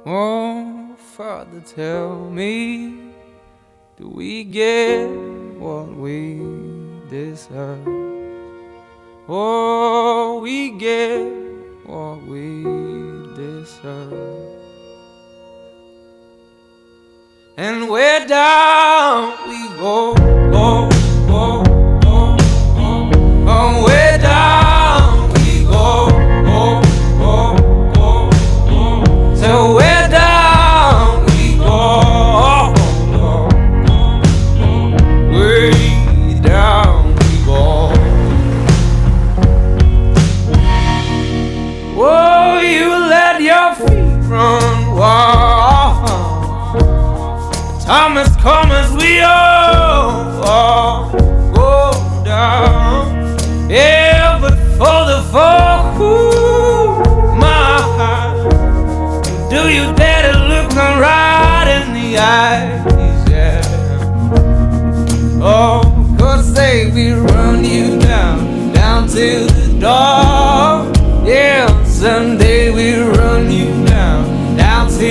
Oh, Father, tell me, do we get what we deserve? Oh, we get what we deserve. And where down we go, go, go, go, go. Oh, where down we go, go, go, go, go. So where down we go, go, go, go. Way down we go. Oh, you let your feet run wild. Time has come as we all go down. Yeah, but for the fall, my heart, do you dare to look me right in the eyes? Yeah. Oh, 'cause say we run you down, down to the door. Yeah, someday we run you down, down to